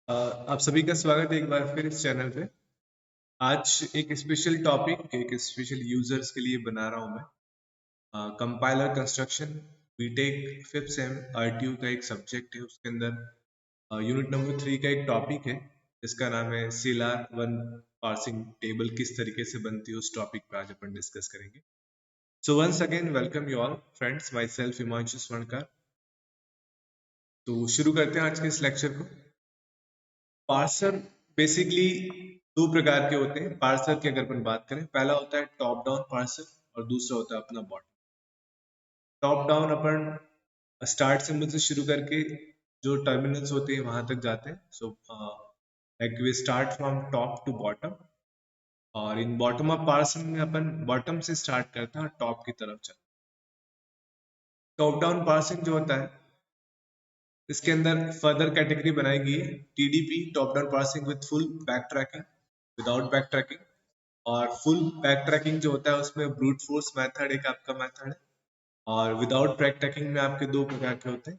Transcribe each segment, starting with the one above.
आप सभी का स्वागत है एक बार फिर इस चैनल पे। आज एक स्पेशल टॉपिक एक स्पेशल यूजर्स के लिए बना रहा हूँ मैं। Compiler construction B Tech fifth sem RTU का एक सब्जेक्ट है, उसके अंदर यूनिट नंबर 3 का एक टॉपिक है जिसका नाम है सीलार वन पार्सिंग टेबल किस तरीके से बनती है। उस टॉपिक पे आज अपन डिस्कस करेंगे। So once again welcome you all friends, myself Himanshu Swarnkar. तो शुरू करते हैं आज के इस लेक्चर को। पार्सर बेसिकली दो प्रकार के होते हैं। पार्सर की अगर अपन बात करें, पहला होता है टॉप डाउन पार्सर और दूसरा होता है अपना बॉटम। टॉप डाउन अपन स्टार्ट सिंबल से शुरू करके जो टर्मिनल्स होते हैं वहां तक जाते हैं। So like we start from top to bottom, और इन बॉटम अप पार्सिंग में अपन बॉटम से स्टार्ट करते हैं और टॉप की तरफ चलते हैं। टॉप डाउन पार्सिंग जो होता है, इसके अंदर फर्दर कैटेगरी बनाई गई है TDP, top down parsing with full back tracking, without back tracking. और फुल बैक ट्रैकिंग जो होता है उसमें ब्रूट फोर्स मेथड एक आपका मेथड है, और विदाउट बैक ट्रैकिंग में आपके दो प्रकार के होते हैं।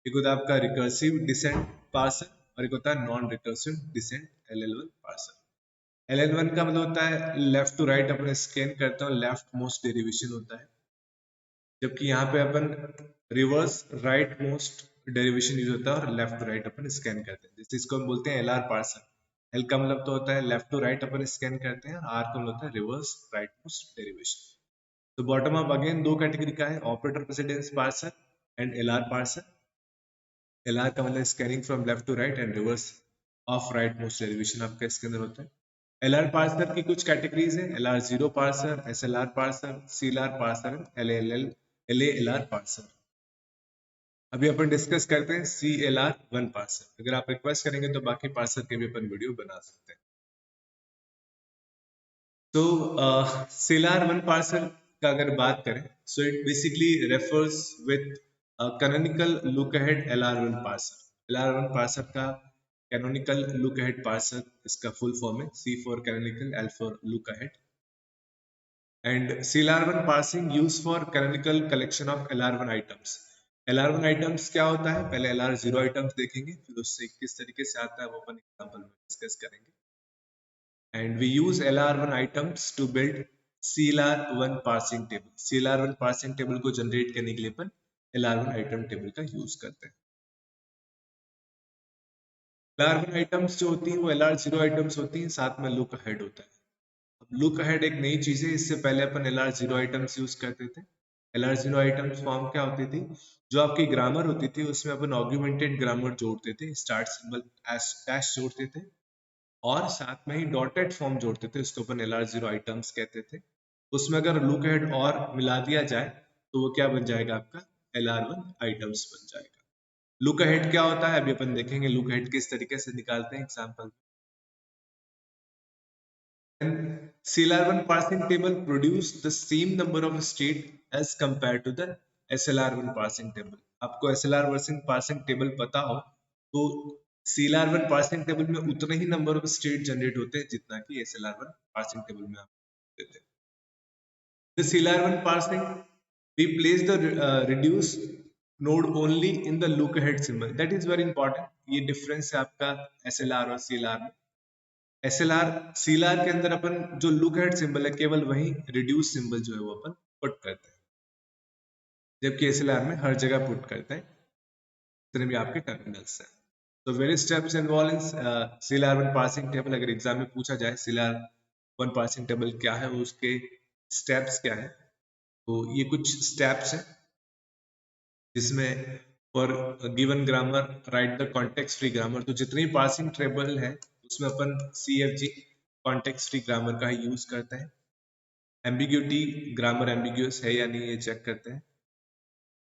एक होता है आपका रिकर्सिव डिसेंट पार्सर और एक होता है non recursive descent LL1 parser. LL1 का मतलब होता है लेफ्ट टू राइट अपन स्कैन करते हैं, लेफ्ट मोस्ट डेरिवेशन होता है, जबकि यहाँ पे अपन reverse right most derivation use होता है और लेफ्ट टू राइट अपन स्कैन करते हैं। जैसे इसको हम बोलते हैं LR पार्सर। L का मतलब तो होता है लेफ्ट टू राइट अपन स्कैन करते हैं, R का मतलब होता है रिवर्स राइट मोस्ट डेरिवेशन। तो बॉटम अप अगेन दो कैटेगरी का है, operator precedence parser and LR parser. LR का मतलब scanning from left to right and reverse of right most derivation आपका इसके अंदर होता है। LR पार्सर की कुछ कैटेगरीज है, LR0 parser, SLR parser, CLR parser, LALR parser. अभी अपन डिस्कस करते हैं CLR1 पार्सर। अगर आप रिक्वेस्ट करेंगे तो बाकी पार्सर के भी अपन वीडियो बना सकते हैं। तो CLR1 पार्सर का अगर बात करें, so it basically refers with canonical look ahead LR1 parser. LR1 parser का कैनोनिकल लुक अहेड पार्सर इसका फुल फॉर्म है, C for canonical, L for look ahead. and CLR1 parsing used for canonical collection of LR1 items। LR1 items क्या होता है, पहले LR0 items देखेंगे, फिर उससे किस तरीके से आता है वो अपन एग्जांपल में डिस्कस करेंगे। and we use LR1 items to build CLR1 parsing table। CLR1 parsing table को जनरेट करने के लिए अपन LR1 item table का यूज करते हैं। LR1 items जो होती हैं वो LR0 items होती हैं, साथ में लुक अहेड होता है। लुक अहेड एक नई चीज है, इससे पहले अपन LR0 आइटम्स यूज करते थे। LR0 आइटम्स फॉर्म क्या होती थी, जो आपकी ग्रामर होती थी उसमें अपन ऑग्यूमेंटेड ग्रामर जोड़ते थे, स्टार्ट सिंबल डैश जोड़ते थे, और साथ में ही डॉटेड फॉर्म जोड़ते थे, उसको अपन LR0 आइटम्स कहते थे। उसमें अगर लुक अहेड और मिला दिया जाए तो वो क्या बन जाएगा, आपका LR1 आइटम्स बन जाएगा। लुक अहेड क्या होता है अभी अपन देखेंगे, लुक अहेड किस तरीके से निकालते हैं example. CLR1 parsing table produce the same number of state as compared to the SLR1 parsing table। आपको SLR1 parsing table पता हो तो CLR1 parsing table में उतने ही नंबर ऑफ स्टेट जनरेट होते हैं जितना कि SLR1 parsing table में आप देते हैं। The CLR1 parsing we place the reduce node only in the look ahead symbol। that is very important। ये डिफरेंस है आपका SLR और CLR में। SLR CLR के अंदर अपन जो लुक हेड सिंबल है केवल वही रिड्यूस सिंबल जो है वो अपन पुट करते हैं, जबकि SLR में हर जगह पुट करते हैं जितने भी आपके टर्मिनल्स हैं। तो very steps involve in CLR1 parsing table. अगर एग्जाम में पूछा जाए CLR1 पार्सिंग टेबल क्या है, उसके स्टेप्स क्या है, तो ये कुछ स्टेप्स हैं जिसमें for given grammar right the context free grammar. तो जितनी पार्सिंग टेबल है उसमें अपन CFG कॉन्टेक्स्ट फ्री ग्रामर का ही यूज करते हैं। एम्बिग्यूटी, ग्रामर एम्बिग्यूअस है या नहीं ये चेक करते हैं।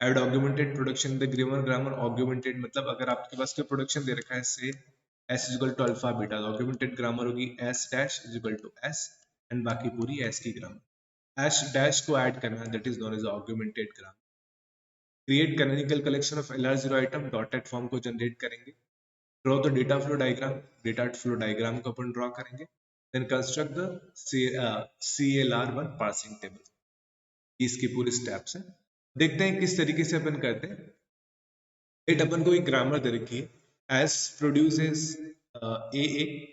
Add augmented production the grammar, grammar augmented मतलब अगर आपके पास कोई प्रोडक्शन दे रखा है say S is equal to alpha beta, augmented grammar होगी S dash is equal to S and बाकी पूरी S की ग्रामर। S डैश को ऐड करना that is known as augmented grammar. Create canonical collection of LR0 item, dotted form को generate करेंगे। Draw the data flow diagram, data flow diagram को अपन draw करेंगे। Then construct the CLR1 parsing table. इसकी पूरी steps है, देखते हैं किस तरीके से अपन करते हैं। लेट अपन को एक ग्रामर दे रखी है, S produces A,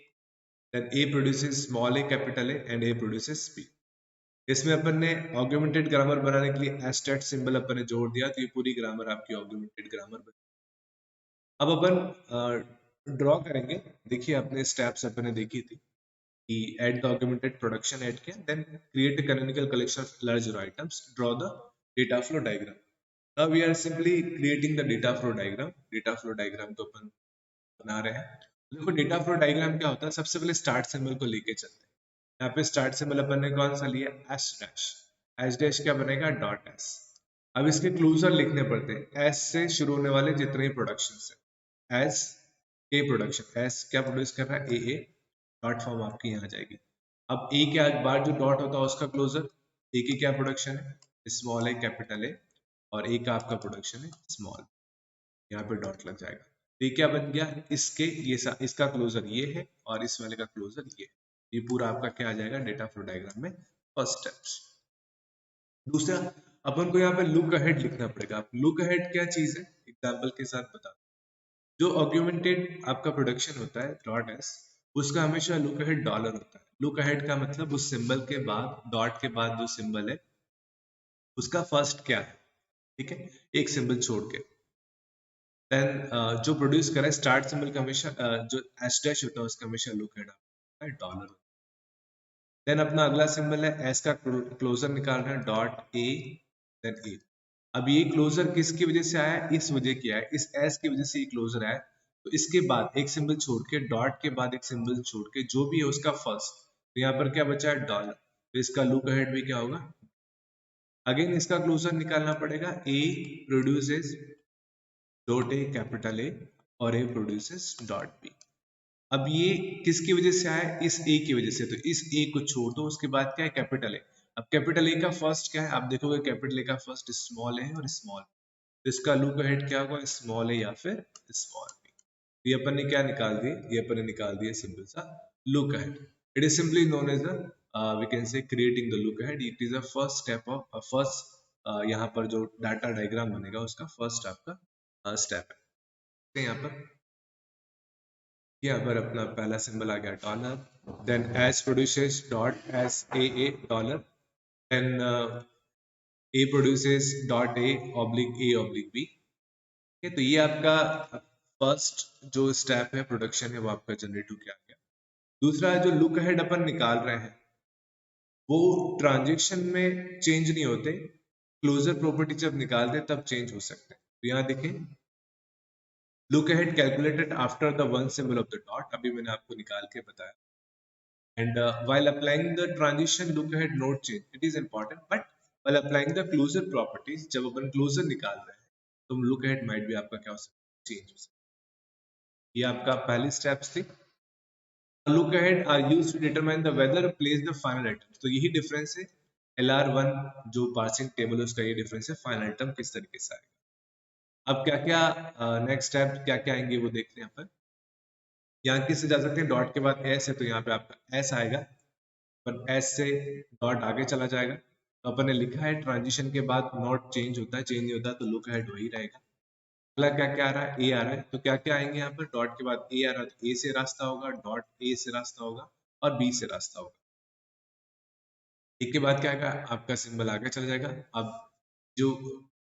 then A produces small a capital A and A produces B. इसमें अपन ने ऑगमेंटेड ग्रामर बनाने के लिए एस्टेट सिंबल अपन ने जोड़ दिया, तो ये पूरी ग्रामर आपकी ऑगमेंटेड ग्रामर बन। अब अपन ड्रॉ करेंगे। देखिए अपने स्टेप्स अपन ने देखी थी कि add the augmented production add किया, then create a canonical collection of large items, draw the data flow diagram. Now we are simply creating the data flow diagram. Data flow diagram को अपन बना रहे हैं। देखो डेटा फ्लो डायग्राम क्या होता है, सबसे पहले स्टार्ट सिंबल को लेके चलते हैं। यहाँ पे स्टार्ट सिंबल अपन ने कौन सा लिया, एस डैश। एस डैश क्या बनेगा, डॉट एस। अब इसके क्लोजर लिखने पड़ते हैं, एस से शुरू होने वाले जितने भी प्रोडक्शन है, एस ए प्रोडक्शन, एस क्या प्रोड्यूस कर रहा है, ए डॉट फॉर्म आपकी यहाँ आ जाएगी। अब ए के बाद जो डॉट होता है उसका क्लोजर, ए की क्या प्रोडक्शन है, स्मॉल ए कैपिटल ए, और ए का आपका प्रोडक्शन है स्मॉल, यहाँ पे डॉट लग जाएगा। तो ये क्या बन गया, इसके इसका क्लोजर ये है और इस वाले का क्लोजर ये है। ये पूरा आपका क्या आ जाएगा डेटा फ्लो डायग्राम में फर्स्ट स्टेप्स। दूसरा, अपन को यहाँ पे लुक अहेड लिखना पड़ेगा। लुक अहेड क्या चीज है, एग्जांपल के साथ बता। जो ऑग्यूमेंटेड आपका प्रोडक्शन होता है डॉट एस, उसका हमेशा लुक अहेड डॉलर होता है। लुक अहेड का मतलब उस सिंबल के बाद, डॉट के बाद जो सिंबल है उसका फर्स्ट क्या है, ठीक है, एक सिंबल छोड़ के। देन जो प्रोड्यूस करे स्टार्ट सिंबल का हमेशा जो एस डैश होता है उसका हमेशा लुक हेड है डॉलर। देन अपना अगला सिंबल है एस का क्लोजर निकालना है, डॉट ए, देन ए। अब ये क्लोजर किसकी वजह से आया, इस वजह की आया, इस एस की वजह से ये क्लोजर आया। तो इसके बाद एक सिंबल छोड़ के, डॉट के बाद एक सिंबल छोड़ के, जो भी है उसका फर्स्ट, तो यहाँ पर क्या बचा है, डॉलर। तो इसका लुक अहेड भी क्या होगा, अगेन इसका क्लोजर निकालना पड़ेगा, ए produces dot A capital A और ए प्रोड्यूसेस डॉट बी। अब ये किसकी वजह से आया, इस ए की वजह से। तो इस ए को छोड़ दो, उसके बाद क्या है, कैपिटल ए। अब कैपिटल ए का फर्स्ट क्या है, आप देखोगे कैपिटल ए का फर्स्ट स्मॉल है और स्मॉल, तो इसका लुक अहेड क्या होगा, स्मॉल है या फिर स्मॉल बी। ये अपन ने क्या निकाल दिए, ये अपन ने निकाल दिया सिंपल सा look ahead. It is simply known as we can say creating the look ahead. It is a first step of first, यहाँ पर जो डाटा डायग्राम बनेगा उसका फर्स्ट आपका स्टेप है। यहाँ पर यहाँ पर अपना पहला सिंबल आ गया dollar, then S produces dot S A dollar, then A produces dot A oblique B. तो ये आपका फर्स्ट जो स्टेप है प्रोडक्शन है वो आपका जनरेट हो गया। दूसरा जो लुक अहेड अपन निकाल रहे हैं वो ट्रांजेक्शन में चेंज नहीं होते, क्लोजर प्रॉपर्टी जब निकालते तब चेंज हो सकते हैं। तो यहाँ देखें, look ahead calculated after the one symbol of the dot, अभी मैंने आपको निकाल के बताया। And while applying the transition look ahead node change, it is important, but while applying the closure properties, जब अपन closure निकाल रहे हैं तो look ahead might भी आपका क्या हो सकता है, चेंज हो सकता है। ये आपका पहली स्टेप्स थी। Look ahead are used to determine the whether place the final item, तो यही डिफरेंस है। LR1 जो पार्सिंग टेबल है उसका ये डिफरेंस है, फाइनल आइटम किस तरीके से आएगा। अब क्या क्या नेक्स्ट स्टेप क्या क्या आएंगे वो देखते हैं अपन। यहाँ किससे जा सकते हैं, डॉट के बाद एस है तो यहाँ पे आपका एस आएगा, पर एस से डॉट आगे चला जाएगा। तो अपन ने लिखा है ट्रांजिशन के बाद नॉट चेंज होता है, चेंज नहीं होता तो लुक अहेड वही रहेगा। अगला क्या क्या आ रहा है, ए आ रहा है, तो क्या क्या आएंगे यहाँ पर, डॉट के बाद ए आ रहा है तो ए से रास्ता होगा, डॉट ए से रास्ता होगा और बी से रास्ता होगा। एक के बाद क्या आएगा, आपका सिंबल आगे चला जाएगा। अब जो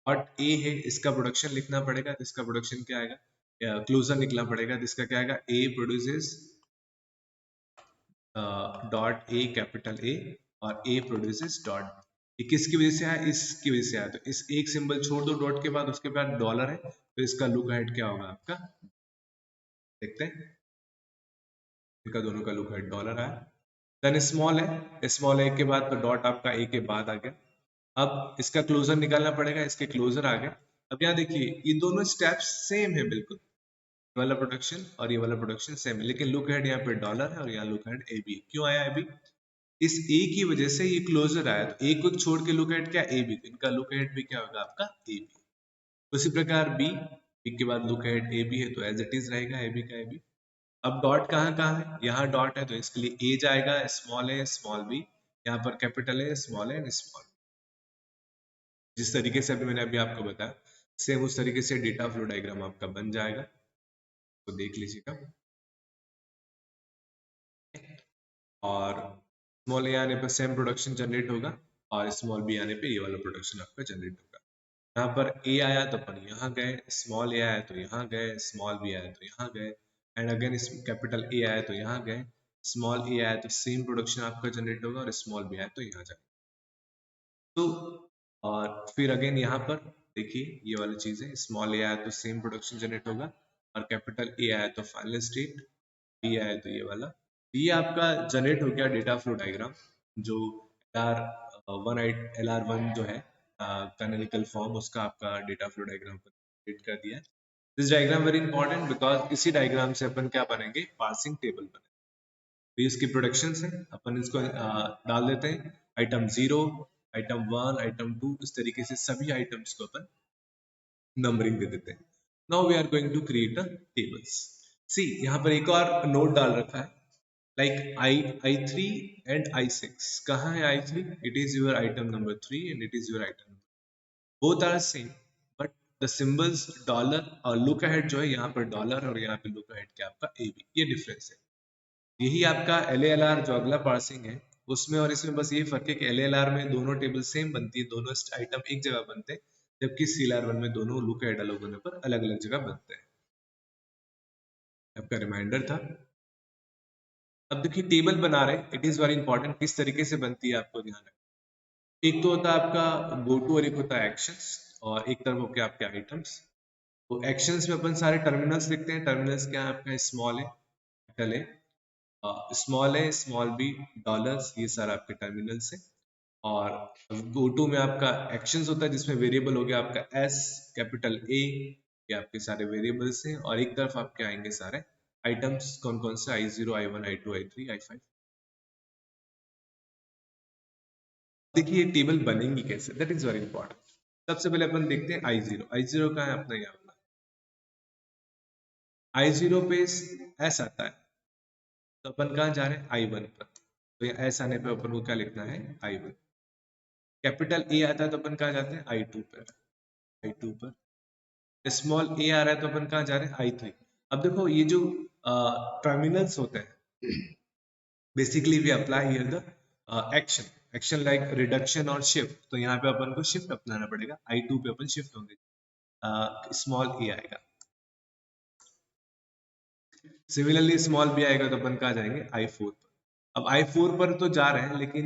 डॉट ए है इसका प्रोडक्शन लिखना पड़ेगा, तो इसका प्रोडक्शन क्या आएगा, क्लोजर निकलना पड़ेगा, जिसका क्या आएगा, ए produces dot A capital A और ए प्रोड्यूसेस डॉट, ये किसकी वजह से आया, इसकी वजह से आया। तो इस एक सिंबल छोड़ दो डॉट के बाद, उसके बाद डॉलर है, तो इसका लुक अहेड क्या होगा आपका, देखते हैं। इनका दोनों का लुक अहेड डॉलर आया। देन स्मॉल है, स्मॉल है के बाद तो डॉट आपका ए के बाद आ गया। अब इसका क्लोजर निकालना पड़ेगा, इसके क्लोजर आ गया। अब यहाँ देखिए ये दोनों स्टेप्स सेम है बिल्कुल, ये वाला प्रोडक्शन और ये वाला प्रोडक्शन सेम है, लेकिन लुक अहेड यहाँ पे डॉलर है और यहाँ लुक अहेड ए बी। क्यों आया अभी, इस ए की वजह से ये क्लोजर आया, तो ए को छोड़ के लुक एट क्या, ए बी, तो इनका लुक एट भी क्या होगा आपका, ए बी। उसी प्रकार बी, बी के बाद लुक एट ए बी है तो एज इट इज रहेगा ए बी का ए बी। अब डॉट कहाँ कहाँ है, यहाँ डॉट है तो इसके लिए ए जाएगा, स्मॉल है स्मॉल बी, यहाँ पर कैपिटल है स्मॉल है स्मॉल। जिस तरीके से अभी मैंने अभी आपको बताया सेम उस तरीके से डेटा फ्लो डायग्राम आपका बन जाएगा, तो देख लीजिएगा। और स्मॉल ए आने पर सेम प्रोडक्शन जनरेट होगा और स्मॉल बी आने पे ये वाला प्रोडक्शन आपका जनरेट होगा। यहाँ पर ए आया तो अपन यहाँ गए, स्मॉल ए आया तो यहाँ गए, स्मॉल बी आया तो यहाँ गए, एंड अगेन इस कैपिटल ए आया तो यहाँ गए, स्मॉल ए आया तो सेम प्रोडक्शन आपका जनरेट होगा और स्मॉल बी आया तो यहाँ जाए। तो और फिर अगेन यहाँ पर देखिए ये वाली चीज है, स्मॉल ए आया तो सेम प्रोडक्शन जनरेट होगा और कैपिटल ए आया तो फाइनल स्टेट, बी आया तो ये वाला। ये आपका जनरेट हो गया डेटा फ्लो डायग्राम, जो L one L R one जो है कैनोनिकल फॉर्म, उसका आपका डेटा फ्लो डायग्राम क्रिएट कर दिया है। This diagram very important because इसी डायग्राम से अपन क्या बनेंगे, पार्सिंग टेबल बनेंगे। तो इसकी प्रोडक्शन है, अपन इसको डाल देते हैं, आइटम 0, आइटम 1, आइटम 2, इस तरीके से सभी आइटम्स को अपन नंबरिंग दे देते हैं। Now we are going to create a tables. See यहाँ पर एक और नोट डाल रखा है, लाइक I3 and I6. कहाँ है I3? It is your item number 3 and it is your item number. Both are same, but the symbols dollar और लुक अहेड जो है, यहाँ पर डॉलर और यहाँ पे लुक अहेड क्या आपका AB, ये डिफरेंस है। यही आपका LALR जो अगला पार्सिंग है उसमें और इसमें बस ये फर्क है कि LALR में दोनों टेबल सेम बनती है, दोनों आइटम एक जगह बनते हैं, जबकि CLR1 में दोनों लुक अहेड अलग होने पर अलग अलग जगह बनते हैं। आपका रिमाइंडर था। अब देखिए टेबल बना रहे, इट इज वेरी इंपॉर्टेंट किस तरीके से बनती है आपको ध्यान रखना। एक तो होता है आपका गो टू और एक होता है एक्शंस, और एक तरफ हो गया आपके आइटम्स। तो एक्शंस में अपन सारे टर्मिनल्स लिखते हैं, टर्मिनल्स क्या है आपका, स्मॉल है, कैपिटल है, स्मॉल है, स्मॉल बी, डॉलर्स, ये सारा आपके टर्मिनल्स है। और गो टू में आपका एक्शंस होता है जिसमें वेरिएबल हो गया आपका एस, कैपिटल ए, ये आपके सारे वेरिएबल्स हैं। और एक तरफ आपके आएंगे सारे आइटम्स, कौन कौन से, I0, I1, I2, I3, I5। देखिए ये टेबल बनेंगी कैसे, दैट इज वेरी इंपॉर्टेंट। सबसे पहले अपन देखते हैं I0। I0 का है अपना, यहाँ I0 पे एस आता है, तो अपन कहाँ जा रहे हैं, I1 पर। तो एस आने पे अपन को क्या लिखना है, I1। कैपिटल ए आता है तो अपन कहाँ जाते हैं, I2 पर। I2 पर स्मॉल ए आ रहा है तो अपन कहाँ जा रहे हैं, I3। अब देखो ये जो टर्मिनल्स होते हैं, basically we apply here the action, action like reduction और शिफ्ट। तो यहाँ पे अपन को शिफ्ट अपनाना पड़ेगा, I2 पे अपन शिफ्ट होंगे, स्मॉल ए आएगा। सिमिलरली स्मॉल बी आएगा तो अपन कहाँ जाएंगे, I4 पर। अब I4 पर तो जा रहे हैं, लेकिन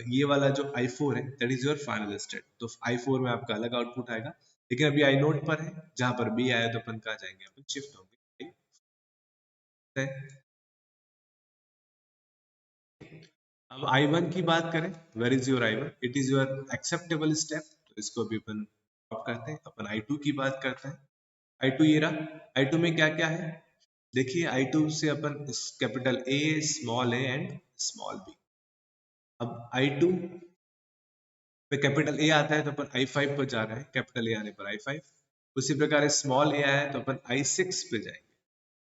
ये वाला जो I4 है that is your final state. तो I4 में आपका अलग आउटपुट आएगा, लेकिन अभी I नोट पर है, जहां पर B आया तो अपन कहाँ जाएंगे, अपन शिफ्ट होंगे, ठीक है। अब I1 की बात करें, where is your I1, it is your acceptable step, तो इसको भी अपन ड्रॉप करते हैं। अपन I2 की बात करते हैं, I2 ये रहा। I2 में क्या क्या है, देखिए I2 से अपन capital A, small a and small b। अब I2 पे कैपिटल A आता है तो अपन I5 पर जा रहे हैं, कैपिटल A आने पर I5। उसी प्रकार स्मॉल a आया है तो अपन I6 पे जाएंगे।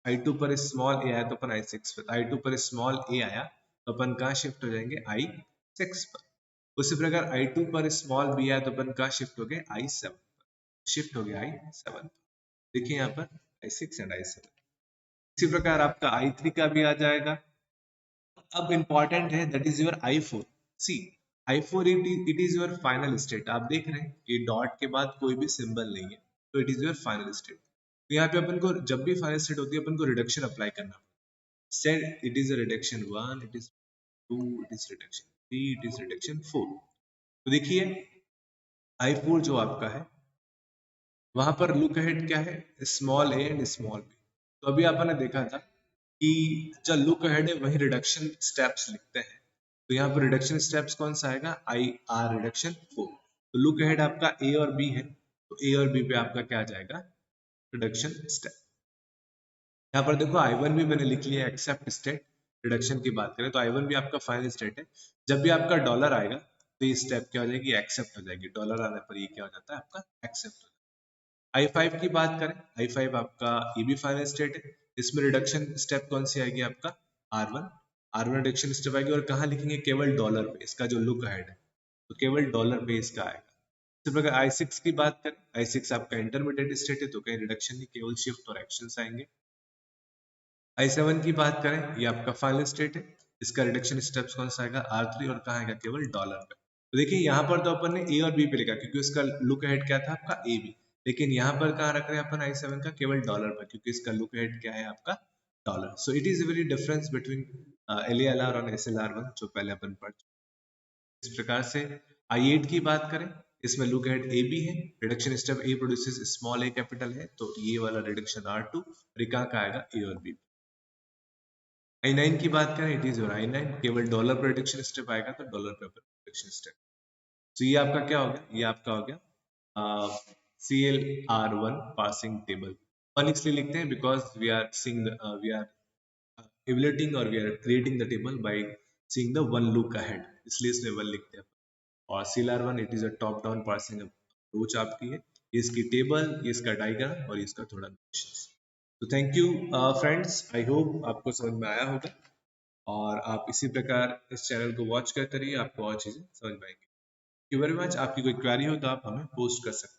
I2 पर स्मॉल a आया तो अपन I6 पे, I2 पर स्मॉल a आया तो अपन कहाँ शिफ्ट हो जाएंगे, I6 पर। उसी प्रकार I2 पर स्मॉल b आया तो अपन कहाँ शिफ्ट हो गए, I7 पर। शिफ्ट हो गया I7। देखिए यहाँ पर I6 एंड I7। इसी प्रकार आपका I3 का भी आ जाएगा। अब इंपॉर्टेंट है, that is your I4। See I4 it is your final state. आप देख रहे हैं कि डॉट के बाद कोई भी सिंबल नहीं है, तो it is your final state. तो यहाँ पे अपन को जब भी फाइनल स्टेट होती है अपन को रिडक्शन अप्लाई करना, said it is a reduction 1, it is 2, it is reduction 3, it is reduction 4। तो देखिए I4 जो आपका है वहां पर लुक अहेड क्या है, small a and small b। तो अभी आपने देखा था कि जब लुक अहेड है वही रिडक्शन स्टेप्स लिखते हैं, तो यहाँ पर रिडक्शन स्टेप्स कौन सा आएगा, IR रिडक्शन 4। तो लुक अहेड आपका A और B है, तो A और B पे आपका क्या आ जाएगा, रिडक्शन स्टेप। यहाँ पर देखो I1 भी मैंने लिख लिया एक्सेप्ट स्टेट। रिडक्शन की बात करें तो I1 भी आपका फाइनल स्टेट है। जब भी आपका डॉलर आएगा तो ये स्टेप क्या हो जाएगी, एक्सेप्ट हो जाएगी। डॉलर आने पर ये क्या हो जाता है, आपका एक्सेप्ट। I5 की बात करें, I5 आपका ये भी फाइनल स्टेट है। इसमें रिडक्शन स्टेप कौन सी आएगी, आपका R1। R1 रिडक्शन स्टेप आएगी और कहाँ लिखेंगे, केवल डॉलर पे। इसका जो लुक अहेड है तो केवल डॉलर पे इसका आएगा। इसी प्रकार I6 की बात करें, I6 आपका इंटरमीडिएट स्टेट है, तो कहीं रिडक्शन नहीं, केवल शिफ्ट और एक्शंस आएंगे। I7 की बात करें, ये आपका फाइनल स्टेट है, इसका रिडक्शन स्टेप्स कौन सा आएगा R3 और कहाँ आएगा केवल डॉलर पे। तो देखिए यहाँ पर तो अपन ने ए और बी पे लिखा क्योंकि उसका लुक अहेड क्या था आपका ए बी, लेकिन यहाँ पर कहाँ रख रहे हैं अपन I7 का केवल डॉलर पर क्योंकि इसका लुक अहेड क्या है आपका dollar. So it is a very difference between LALR और SLR1 जो पहले अपन पढ़ चुके। इस प्रकार से I8 की बात करें, इसमें लुक एट ए बी है, reduction step A produces small A capital है तो ये वाला रिडक्शन R2 और कहाँ का आएगा ए और बी। I9 की बात करें, इट इज योर I9, केवल डॉलर पर रिडक्शन स्टेप आएगा तो डॉलर पे रिडक्शन स्टेप। तो ये आपका क्या हो गया, ये आपका हो गया CLR1 पासिंग टेबल। वन इसलिए लिखते हैं because we are seeing we are evaluating or we are creating the table by seeing the one look ahead, इसलिए इसमें वन लिखते हैं। और CLR1 it is a top down parsing approach आपकी है, ये इसकी टेबल, ये इसका डायग्राम और इसका थोड़ा नोटेशंस। तो thank you friends, I hope आपको समझ में आया होगा और आप इसी प्रकार इस चैनल को वॉच करते रहिए, आपको और चीजें समझ में आएंगी। Thank you very much. आपकी कोई क्वेरी हो तो आप हमें पोस्ट कर सकते हैं।